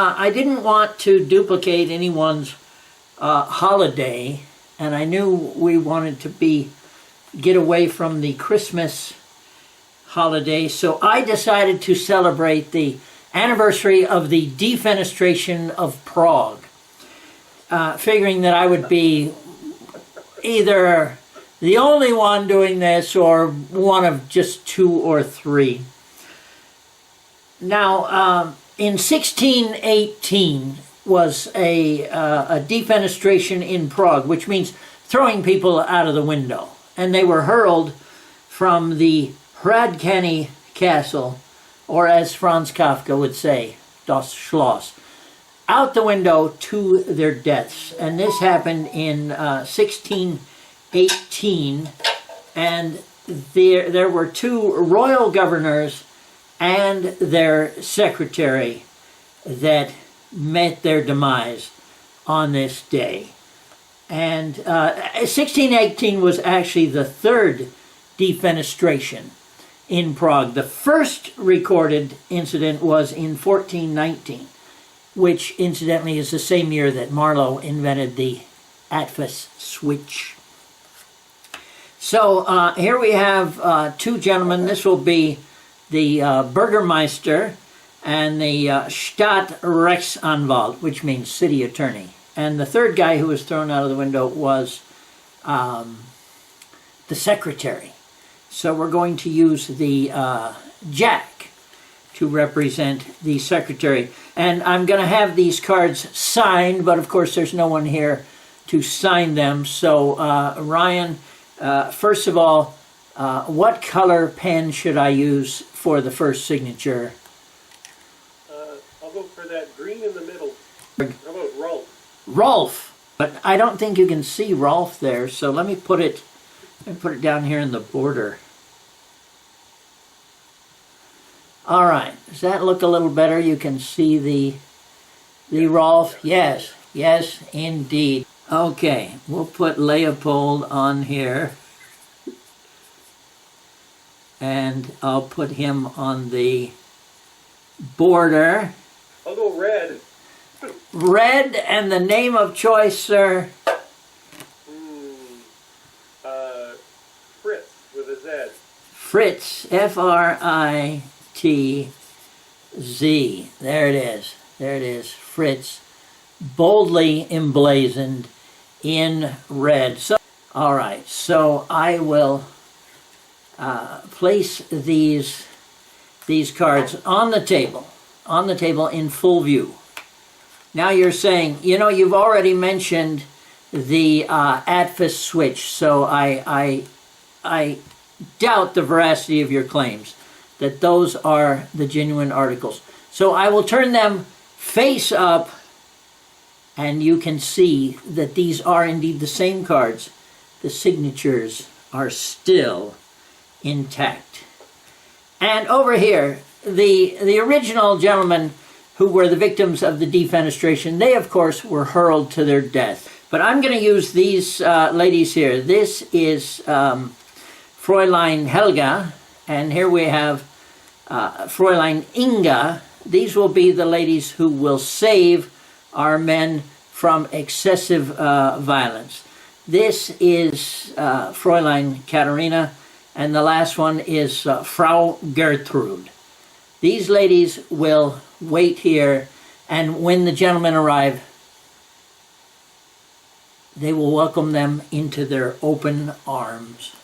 I didn't want to duplicate anyone's holiday, and I knew we wanted to get away from the Christmas holiday, so I decided to celebrate the anniversary of the Defenestration of Prague, figuring that I would be either the only one doing this or one of just 2 or 3. Now, in 1618 was a defenestration in Prague, which means throwing people out of the window. And they were hurled from the Hradčany castle, or as Franz Kafka would say, das Schloss, out the window to their deaths. And this happened in 1618, and there were 2 royal governors and their secretary that met their demise on this day. And 1618 was actually the 3rd defenestration in Prague. The first recorded incident was in 1419, which incidentally is the same year that Marlowe invented the Atfas switch. So here we have 2 gentlemen. This will be the Burgermeister and the Stadtrechtsanwalt, which means city attorney. And the third guy who was thrown out of the window was the secretary. So we're going to use the jack to represent the secretary. And I'm going to have these cards signed, but of course there's no one here to sign them. So Ryan, first of all, what color pen should I use for the first signature? I'll go for that green in the middle. How about Rolf? Rolf, but I don't think you can see Rolf there, so let me put it down here in the border. All right, does that look a little better? You can see the Rolf. Yes, yes, indeed. Okay, we'll put Leopold on here, and I'll put him on the border. I'll go red. Red, and the name of choice, sir? Fritz with a Z. Fritz, F-R-I-T-Z. There it is. There it is. Fritz, boldly emblazoned in red. So, all right, so I will place these cards on the table in full view. Now you're saying, you know, you've already mentioned the Atfas switch, so I doubt the veracity of your claims that those are the genuine articles. So I will turn them face up, and you can see that these are indeed the same cards. The signatures are still intact. And over here, the original gentlemen who were the victims of the defenestration, they of course were hurled to their death. But I'm going to use these ladies here. This is Fräulein Helga, and here we have Fräulein Inga. These will be the ladies who will save our men from excessive violence. This is Fräulein Katharina, and the last one is Frau Gertrude. These ladies will wait here, and when the gentlemen arrive, they will welcome them into their open arms.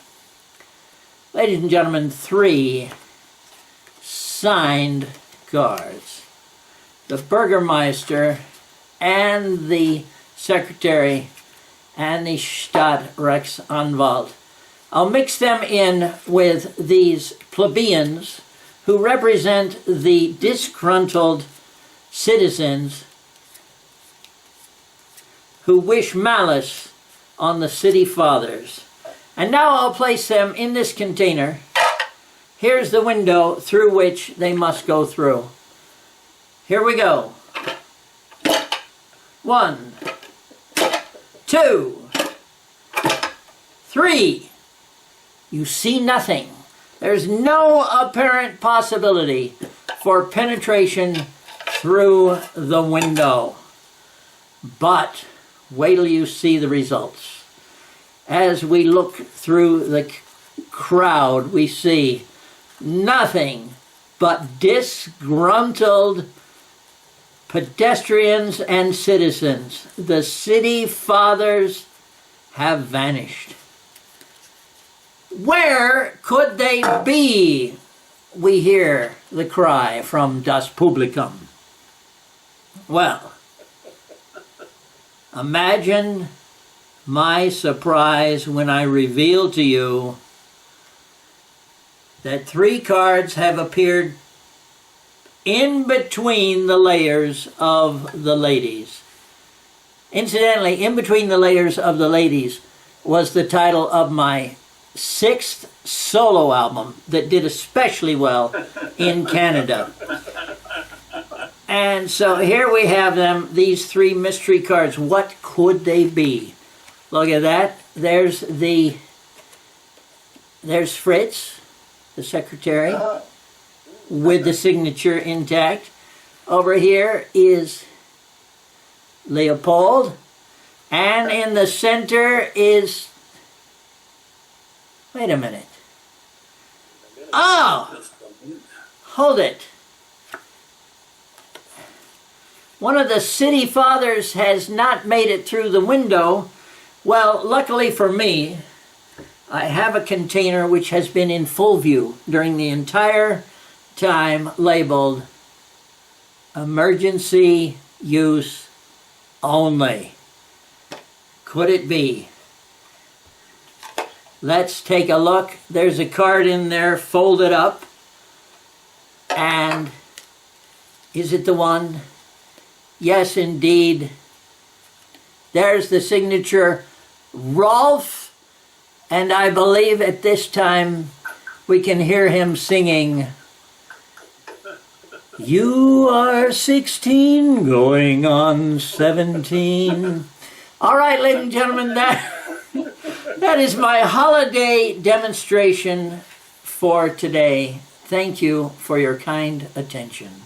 Ladies and gentlemen, 3 signed cards. The Burgermeister and the Secretary and the Stadtrechtsanwalt. I'll mix them in with these plebeians who represent the disgruntled citizens who wish malice on the city fathers. And now I'll place them in this container. Here's the window through which they must go through. Here we go. 1, 2, 3. You see nothing. There's no apparent possibility for penetration through the window. But wait till you see the results. As we look through the crowd, we see nothing but disgruntled pedestrians and citizens. The city fathers have vanished. Where could they be? We hear the cry from Das Publikum. Well, imagine my surprise when I reveal to you that 3 cards have appeared in between the layers of the ladies. Incidentally, in between the layers of the ladies was the title of my 6th solo album that did especially well in Canada. And so here we have them, these 3 mystery cards. What could they be? Look at that. There's Fritz, the secretary, with the signature intact. Over here is Leopold, and in the center is, wait a minute. Oh, hold it. One of the city fathers has not made it through the window. Well, luckily for me, I have a container which has been in full view during the entire time, labeled emergency use only. Could it be? Let's take a look. There's a card in there folded up. And is it the one? Yes, indeed. There's the signature, Rolf. And I believe at this time we can hear him singing, "You are 16, going on 17. All right, ladies and gentlemen, that is my holiday demonstration for today. Thank you for your kind attention.